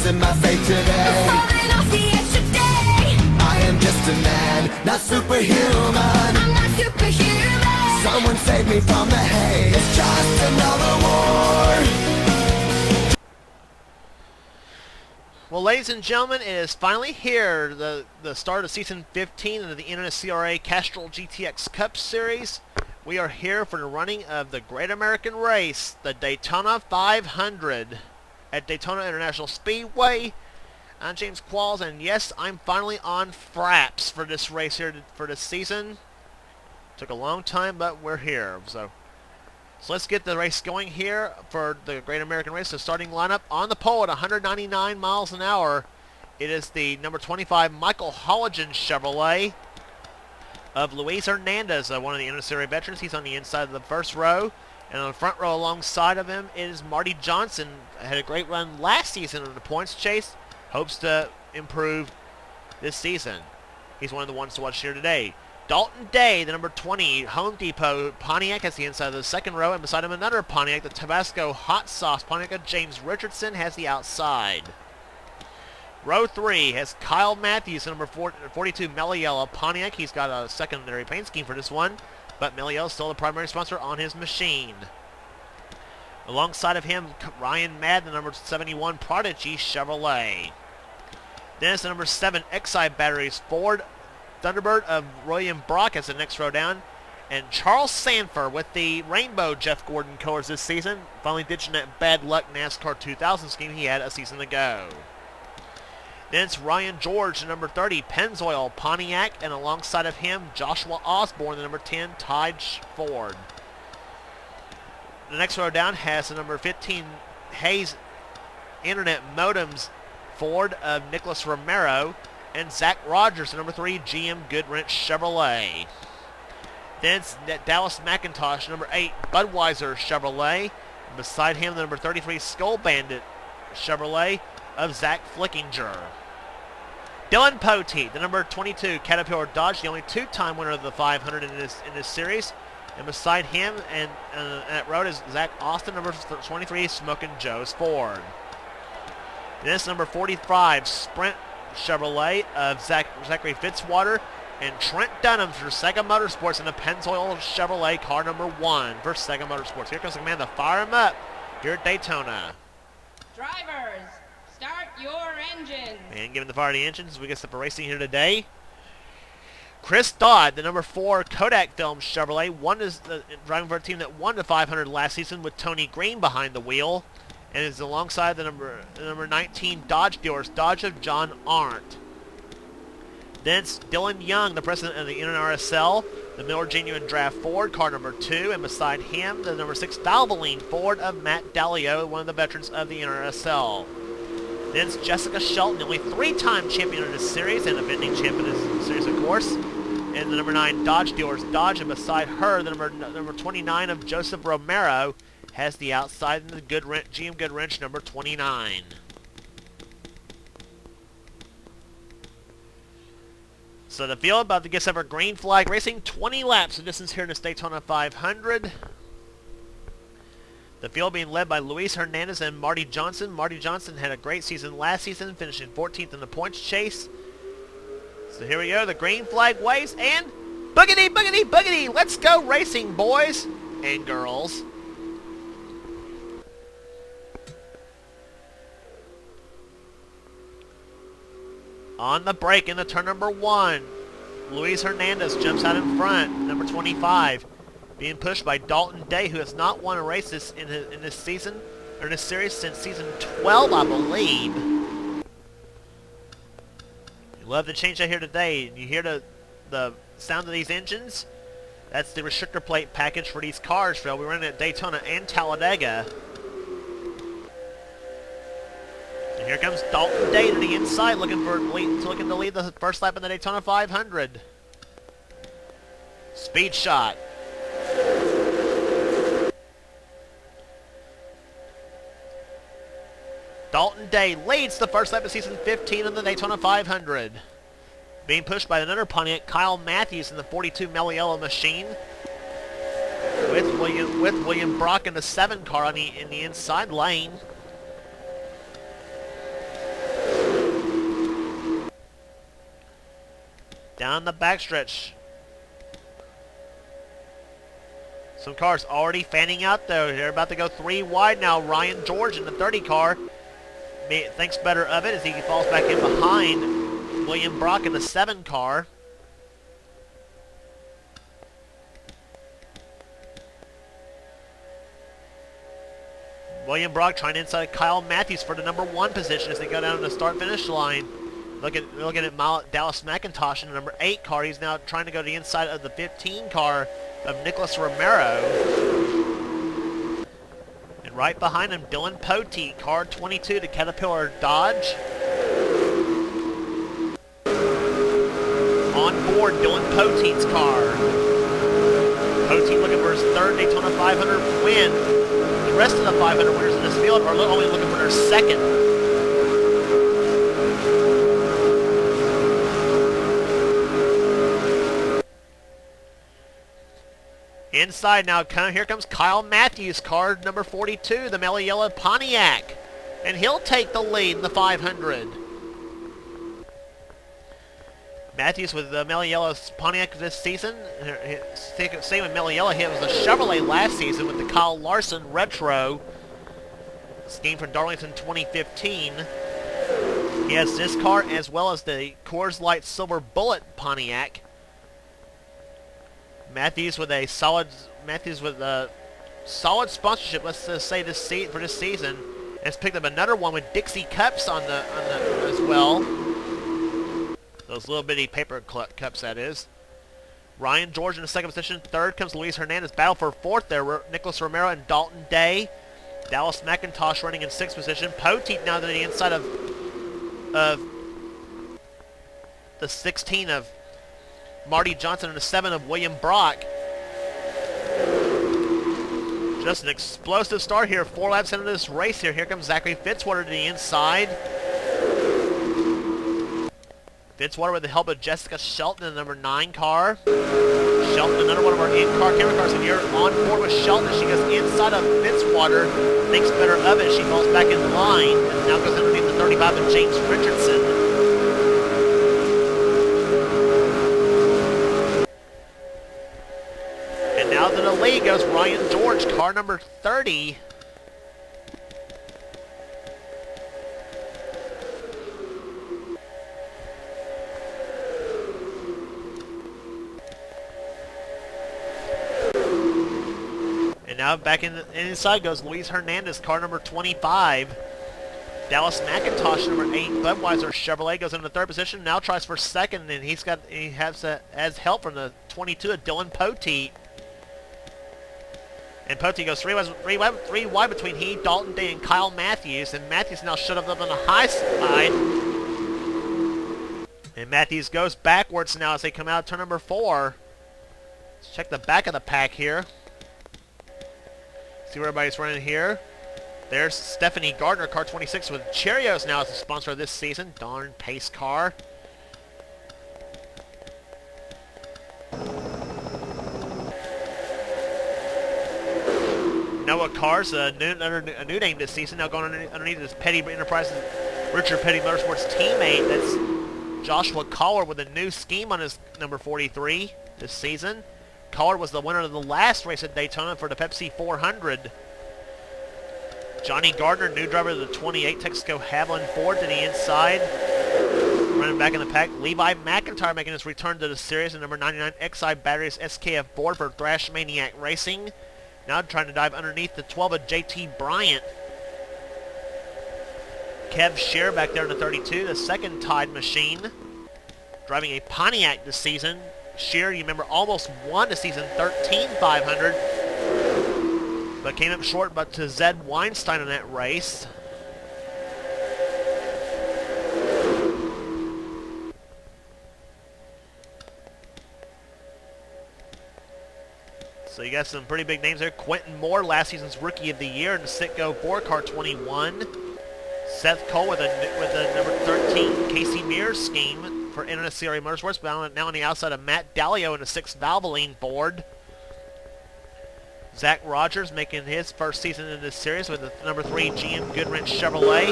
losing my faith today. Falling off the edge today. I am just a man, not superhuman. I'm not superhuman. Someone save me from the hate. It's just another war. Well, ladies and gentlemen, it is finally here, the start of Season 15 of the NNSCRA Castrol GTX Cup Series. We are here for the running of the Great American Race, the Daytona 500 at Daytona International Speedway. I'm James Qualls, and yes, I'm finally on fraps for this race here for this season. Took a long time, but we're here. So let's get the race going here for the Great American Race. The starting lineup on the pole at 199 miles an hour. It is the number 25 Michael Holligan Chevrolet of Luis Hernandez, one of the NNSCRA veterans. He's on the inside of the first row. And on the front row alongside of him is Marty Johnson. Had a great run last season in the points chase. Hopes to improve this season. He's one of the ones to watch here today. Dalton Day, the number 20 Home Depot Pontiac, has the inside of the second row, and beside him another Pontiac, the Tabasco Hot Sauce Pontiac. James Richardson has the outside. Row 3 has Kyle Matthews, the number 42 Meliella Pontiac. He's got a secondary paint scheme for this one, but Meliella is still the primary sponsor on his machine. Alongside of him, Ryan Madd, the number 71 Prodigy Chevrolet. Then it's the number 7 Exide Batteries Ford Thunderbird of William Brock as the next row down. And Charles Sanford with the rainbow Jeff Gordon colors this season, finally ditching that bad luck NASCAR 2000 scheme he had a season ago. Then it's Ryan George, the number 30 Pennzoil Pontiac, and alongside of him, Joshua Osborne, the number 10 Tide Ford. The next row down has the number 15 Hayes Internet Modems Ford of Nicholas Romero, and Zach Rogers, the number 3 GM Goodwrench Chevrolet. Then it's Dallas McIntosh, number 8 Budweiser Chevrolet. And beside him, the number 33 Skull Bandit Chevrolet of Zach Flickinger. Dylan Poteet, the number 22 Caterpillar Dodge, the only two-time winner of the 500 in this series. And beside him and that road is Zach Austin, number 23 Smokin' Joe's Ford. Then it's number 45 Sprint Chevrolet of Zachary Fitzwater, and Trent Dunham for Sega Motorsports in the Pennzoil Chevrolet car number 1 for Sega Motorsports. Here comes the command to fire him up here at Daytona. Drivers, start your engines. And giving the fire to the engines, we get set for racing here today. Chris Dodd, the number 4 Kodak Film Chevrolet, driving for a team that won the 500 last season with Tony Green behind the wheel, and is alongside the number 19 Dodge dealers, Dodge of John Arndt. Then it's Dylan Young, the president of the NNRSL, the Miller Genuine Draft Ford, car number 2, and beside him, the number 6 Valvoline Ford of Matt Dalio, one of the veterans of the NNRSL. Then it's Jessica Shelton, the only 3-time champion of this series, and a defending champion of this series, of course. And the number 9 Dodge dealers, Dodge, and beside her, the number 29 of Joseph Romero, has the outside in the GM Goodwrench number 29. So the field about to get set for green flag racing, 20 laps of distance here in this Daytona 500. The field being led by Luis Hernandez and Marty Johnson. Marty Johnson had a great season last season, finishing 14th in the points chase. So here we go, the green flag waves, and boogity, boogity, boogity! Let's go racing, boys and girls. On the break in the turn number 1, Luis Hernandez jumps out in front, number 25, being pushed by Dalton Day, who has not won a race in this season, or in this series since season 12, I believe. You love the change out here today. You hear the sound of these engines? That's the restrictor plate package for these cars, Phil. We're running at Daytona and Talladega. And here comes Dalton Day to the inside, looking to lead the first lap in the Daytona 500. Speed shot. Dalton Day leads the first lap of season 15 in the Daytona 500. Being pushed by another Pontiac, Kyle Matthews in the 42 Meliella machine. With William Brock in the 7 car in the inside lane. Down the backstretch. Some cars already fanning out though. They're about to go 3 wide now. Ryan George in the 30 car thinks better of it as he falls back in behind William Brock in the 7 car. William Brock trying inside Kyle Matthews for the number 1 position as they go down the start-finish line. Looking at Dallas McIntosh in the number 8 car. He's now trying to go to the inside of the 15 car of Nicholas Romero. And right behind him, Dylan Poteet, car 22 to Caterpillar Dodge. On board, Dylan Poteet's car. Poteet looking for his 3rd Daytona 500 win. The rest of the 500 winners in this field are only looking for their 2nd. Inside now, here comes Kyle Matthews, car number 42, the Mellow Yellow Pontiac. And he'll take the lead in the 500. Matthews with the Mellow Yellow Pontiac this season. Same with Mellow Yellow, he was a Chevrolet last season with the Kyle Larson Retro. Scheme from Darlington 2015. He has this car as well as the Coors Light Silver Bullet Pontiac. Matthews with a solid sponsorship. Let's just say for this season, has picked up another one with Dixie Cups on the as well. Those little bitty paper cups, that is. Ryan George in the 2nd position. 3rd comes Luis Hernandez. Battle for 4th there. Nicholas Romero and Dalton Day. Dallas McIntosh running in 6th position. Poteet now to the inside of the 16 of Marty Johnson and the 7 of William Brock. Just an explosive start here. 4 laps into this race here. Here comes Zachary Fitzwater to the inside. Fitzwater with the help of Jessica Shelton in the number 9 car. Shelton, another one of our in-car camera cars, and you're on board with Shelton. She goes inside of Fitzwater, thinks better of it. She falls back in line, and now goes underneath the 35 of James Richardson. And now to the lead goes Ryan George, car number 30. Now back inside goes Luis Hernandez, car number 25. Dallas McIntosh, number 8, Budweiser Chevrolet, goes into 3rd position. Now tries for 2nd, and he has help from the 22 of Dylan Poteet. And Poteet goes three wide between he, Dalton Day, and Kyle Matthews. And Matthews now shut up on the high side. And Matthews goes backwards now as they come out of turn number 4. Let's check the back of the pack here. See where everybody's running here. There's Stephanie Gardner, car 26, with Cheerios now as the sponsor of this season. Darn pace car. Noah Cars, a new name this season, now going underneath this Petty Enterprises, Richard Petty Motorsports teammate. That's Joshua Collard with a new scheme on his number 43 this season. Collard was the winner of the last race at Daytona for the Pepsi 400. Johnny Gardner, new driver of the 28 Texaco Haviland Ford, to the inside. Running back in the pack, Levi McIntyre making his return to the series in number 99 XI Batteries SKF Ford for Thrash Maniac Racing. Now trying to dive underneath the 12 of JT Bryant. Kev Scheer back there in the 32, the 2nd Tide machine. Driving a Pontiac this season. Scheer, you remember, almost won the season 13 500, but came up short but to Zed Weinstein in that race. So you got some pretty big names there. Quentin Moore, last season's Rookie of the Year in the Citgo 4 car 21. Seth Cole with the number 13 Casey Mears scheme for NNSCRA Motorsports, but now on the outside of Matt Dallio in a 6 Valvoline Ford. Zach Rogers making his first season in this series with the number 3 GM Goodwrench Chevrolet.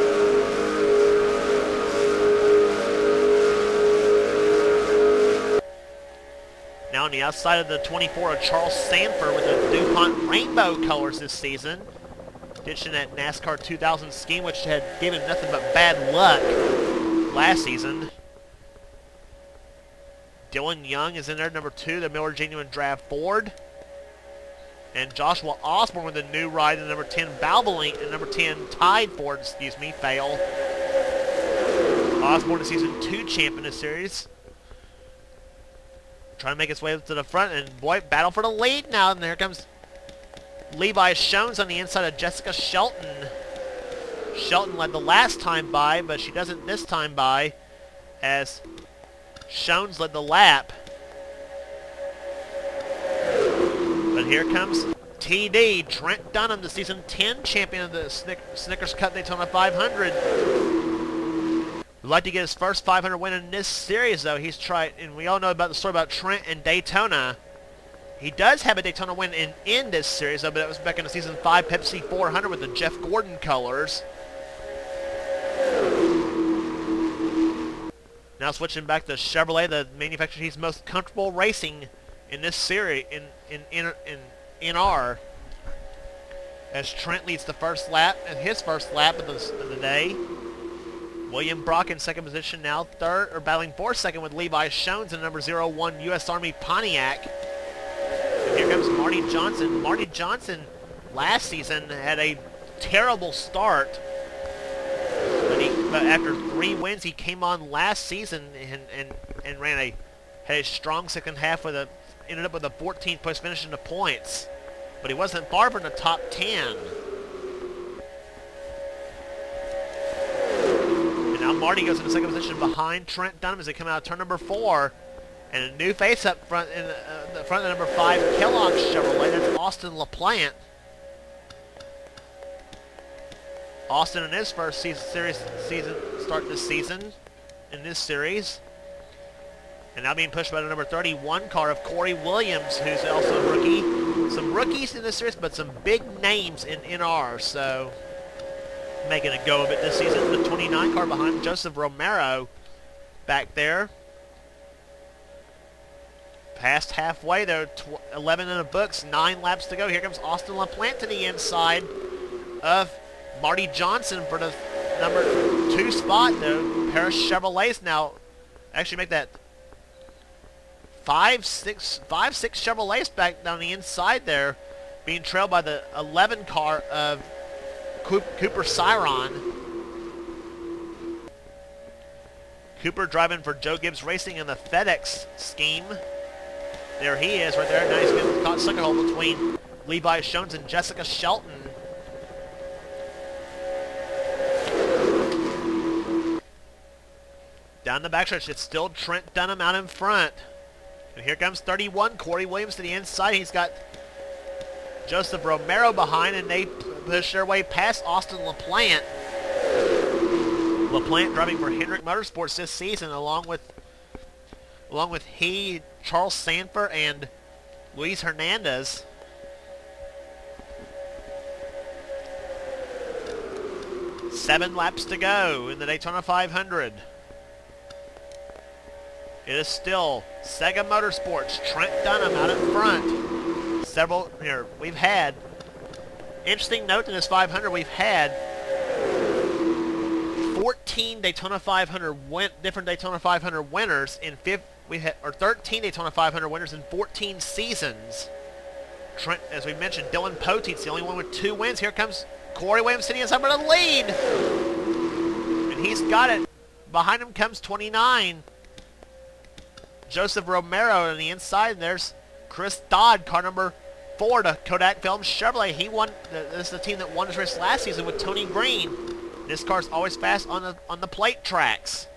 Now on the outside of the 24 of Charles Sanford with the DuPont rainbow colors this season. Ditching that NASCAR 2000 scheme, which had given nothing but bad luck last season. Dylan Young is in there, number 2, the Miller Genuine Draft Ford. And Joshua Osborne with the new ride, the number 10 Valvoline, and number 10 Tide Ford, fail. Osborne is season 2 champ in this series. Trying to make its way up to the front, and boy, battle for the lead now. And there comes Levi Shones on the inside of Jessica Shelton. Shelton led the last time by, but she doesn't this time by, as Shones led the lap. But here comes TD, Trent Dunham, the season 10 champion of the Snickers Cup Daytona 500. Would like to get his first 500 win in this series, though. He's tried, and we all know about the story about Trent and Daytona. He does have a Daytona win in this series, though, but that was back in the season 5 Pepsi 400 with the Jeff Gordon colors. Now switching back to Chevrolet, the manufacturer he's most comfortable racing in this series, in NR, as Trent leads the first lap, and his first lap of the day. William Brock in second position now, third, or battling for second with Levi Shones in number 01 U.S. Army Pontiac. And here comes Marty Johnson. Marty Johnson last season had a terrible start, but after 3 wins, he came on last season and had a strong second half ended up with a 14th place finish in the points, but he wasn't far from the top 10. And now Marty goes into second position behind Trent Dunham as they come out of turn number 4, and a new face up front in the front of the number 5 Kellogg Chevrolet. That's Austin LaPlante. Austin in his first start this season in this series. And now being pushed by the number 31 car of Corey Williams, who's also a rookie. Some rookies in this series, but some big names in NR, so making a go of it this season. The 29 car behind Joseph Romero back there. Past halfway, though, 11 in the books, 9 laps to go. Here comes Austin LaPlante to the inside of Marty Johnson for the number 2 spot, though. Paris Chevrolets now actually make that 5-6 Chevrolets back down the inside there, being trailed by the 11 car of Cooper Cyron. Cooper driving for Joe Gibbs Racing in the FedEx scheme. There he is right there. Now he's been caught sucker hole between Levi Shones and Jessica Shelton. Down the backstretch, it's still Trent Dunham out in front. And here comes 31, Corey Williams to the inside. He's got Joseph Romero behind, and they push their way past Austin LaPlante. LaPlante driving for Hendrick Motorsports this season, along with Charles Sanford, and Luis Hernandez. Seven laps to go in the Daytona 500. It is still Sega Motorsports, Trent Dunham out in front. We've had, interesting note in this 500, we've had 14 Daytona 500 different Daytona 500 winners in 13 Daytona 500 winners in 14 seasons. Trent, as we mentioned, Dylan Poteet's the only one with 2 wins. Here comes Corey Williams sitting inside for the lead, and he's got it. Behind him comes 29. Joseph Romero on the inside, and there's Chris Dodd, car number 4 to Kodak Films Chevrolet. He won. This is the team that won this race last season with Tony Green. This car's always fast on the plate tracks.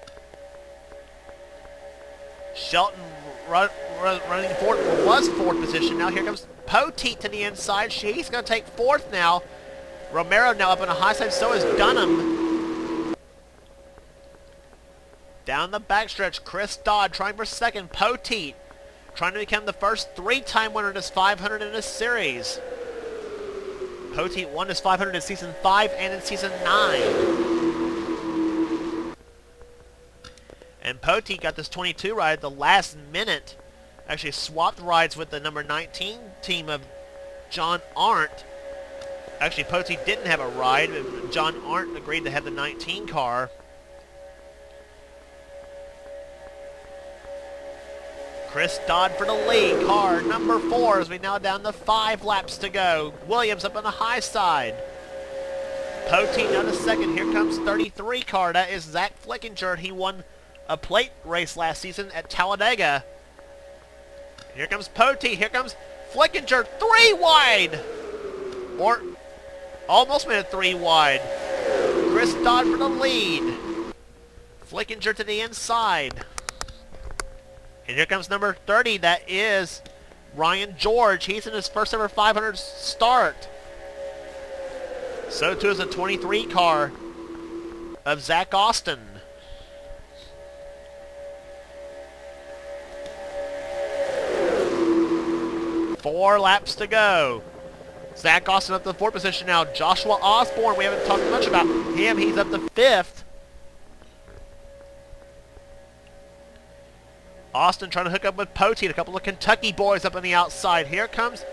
Shelton running fourth, was 4th position. Now here comes Poteet to the inside. He's going to take 4th now. Romero now up on the high side. So is Dunham. Down the backstretch, Chris Dodd trying for 2nd. Poteet trying to become the first 3-time winner in this 500 in this series. Poteet won this 500 in season 5 and in season 9. And Poteet got this 22 ride at the last minute actually swapped rides with the number 19 team of John Arndt. Actually, Pote didn't have a ride, but John Arndt agreed to have the 19 car. Chris Dodd for the lead, car number 4, as we now down to 5 laps to go. Williams up on the high side. Pote down to second. Here comes 33 car. That is Zach Flickinger. He won a plate race last season at Talladega. Here comes Pote. Here comes Flickinger. 3 wide. Or almost made it 3 wide. Chris Dodd for the lead. Flickinger to the inside. And here comes number 30. That is Ryan George. He's in his first ever 500 start. So too is the 23 car of Zach Austin. Four laps to go. Zach Austin up to the 4th position now. Joshua Osborne, we haven't talked much about him. He's up to 5th. Austin trying to hook up with Pote. A couple of Kentucky boys up on the outside. Here comes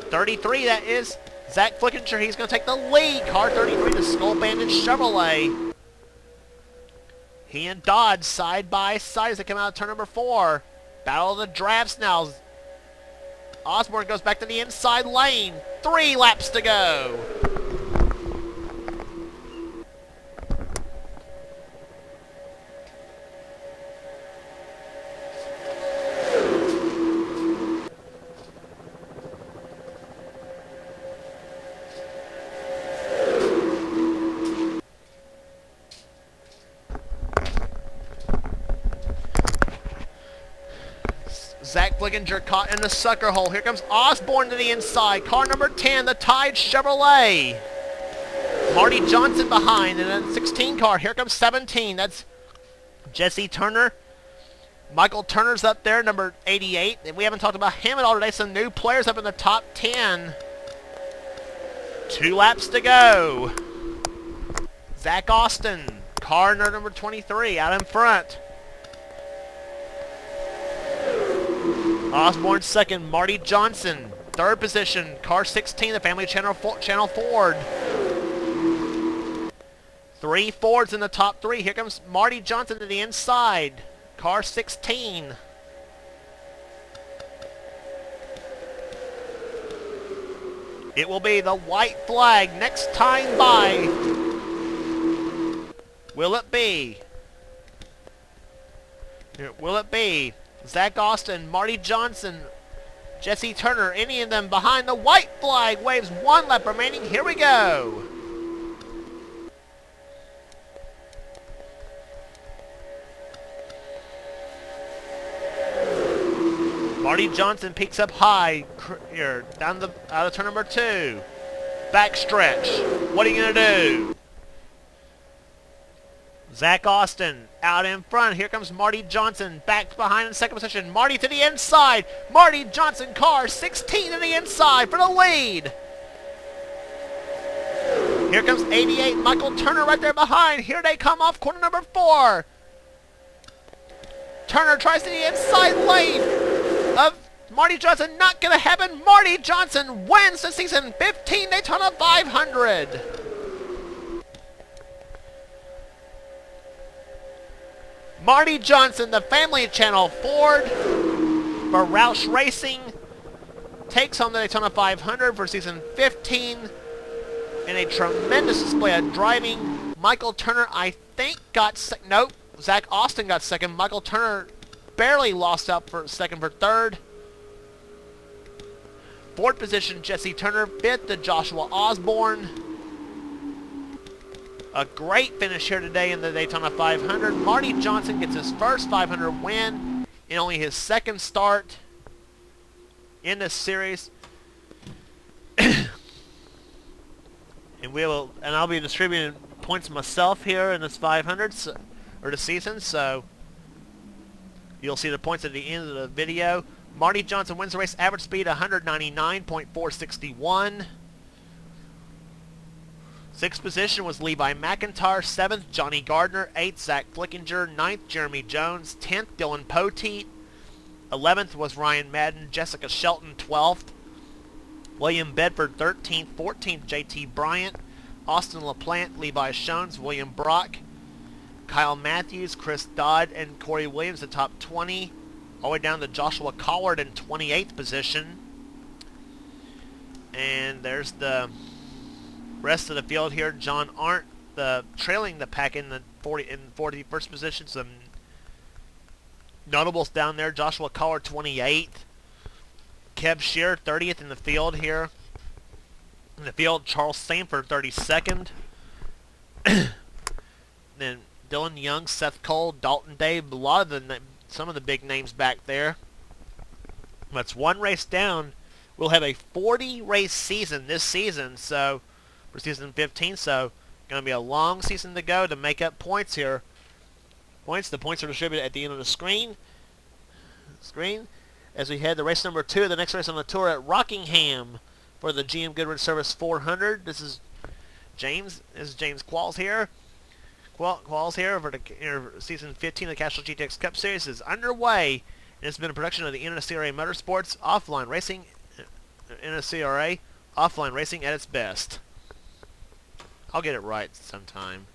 33. That is Zach Flickinger. He's going to take the lead. Car 33, the Skull Bandit Chevrolet. He and Dodd side by side as they come out of turn number 4. Battle of the drafts now. Osborne goes back to the inside lane. 3 laps to go. Zach Flickinger caught in the sucker hole. Here comes Osborne to the inside. Car number 10, the Tide Chevrolet. Marty Johnson behind in a 16 car. Here comes 17. That's Jesse Turner. Michael Turner's up there, number 88. And we haven't talked about him at all today. Some new players up in the top 10. 2 laps to go. Zach Austin, car number 23, out in front. Osborne second, Marty Johnson. 3rd position, car 16, the Family Channel Ford. 3 Fords in the top 3. Here comes Marty Johnson to the inside. Car 16. It will be the white flag next time by. Will it be? Will it be Zach Austin, Marty Johnson, Jesse Turner, any of them behind the white flag? Waves 1 lap remaining. Here we go. Marty Johnson peaks up high here, down the out of turn number 2. Backstretch. What are you gonna do? Zach Austin out in front. Here comes Marty Johnson back behind in 2nd position. Marty to the inside. Marty Johnson, car 16 to the inside for the lead. Here comes 88, Michael Turner right there behind. Here they come off corner number 4. Turner tries to the inside lane of Marty Johnson. Not going to happen. Marty Johnson wins the season 15 Daytona 500. Marty Johnson, the Family Channel Ford for Roush Racing, takes home the Daytona 500 for season 15 in a tremendous display of driving. Michael Turner, I think, got second. Nope, Zach Austin got second. Michael Turner barely lost out for second for 3rd. 4th position, Jesse Turner. 5th to Joshua Osborne. A great finish here today in the Daytona 500. Marty Johnson gets his first 500 win in only his 2nd start in this series. And I'll be distributing points myself here in this 500 or the season, so you'll see the points at the end of the video. Marty Johnson wins the race, average speed 199.461. 6th position was Levi McIntyre. 7th, Johnny Gardner. 8th, Zach Flickinger. 9th, Jeremy Jones. 10th, Dylan Poteet. 11th was Ryan Madden. Jessica Shelton, 12th. William Bedford, 13th. 14th, JT Bryant. Austin LaPlante, Levi Shones, William Brock, Kyle Matthews, Chris Dodd, and Corey Williams, the top 20. All the way down to Joshua Collard in 28th position. And there's the rest of the field here. John Arndt, trailing the pack in the 41st position. Some notables down there. Joshua Collard, 28th. Kev Shear, 30th in the field here. In the field, Charles Sanford, 32nd. Then Dylan Young, Seth Cole, Dalton Dave, some of the big names back there. That's one race down. We'll have a 40-race season this season, so for season 15. So going to be a long season to go to make up points here. The points are distributed at the end of the screen. As we head to race number 2, the next race on the tour at Rockingham for the GM Goodwin Service 400. This is James. Qualls here. Qualls here for the season 15 of the Castrol GTX Cup Series is underway. And it's been a production of the NNSCRA Motorsports Offline Racing. NNSCRA Offline Racing at its best. I'll get it right sometime.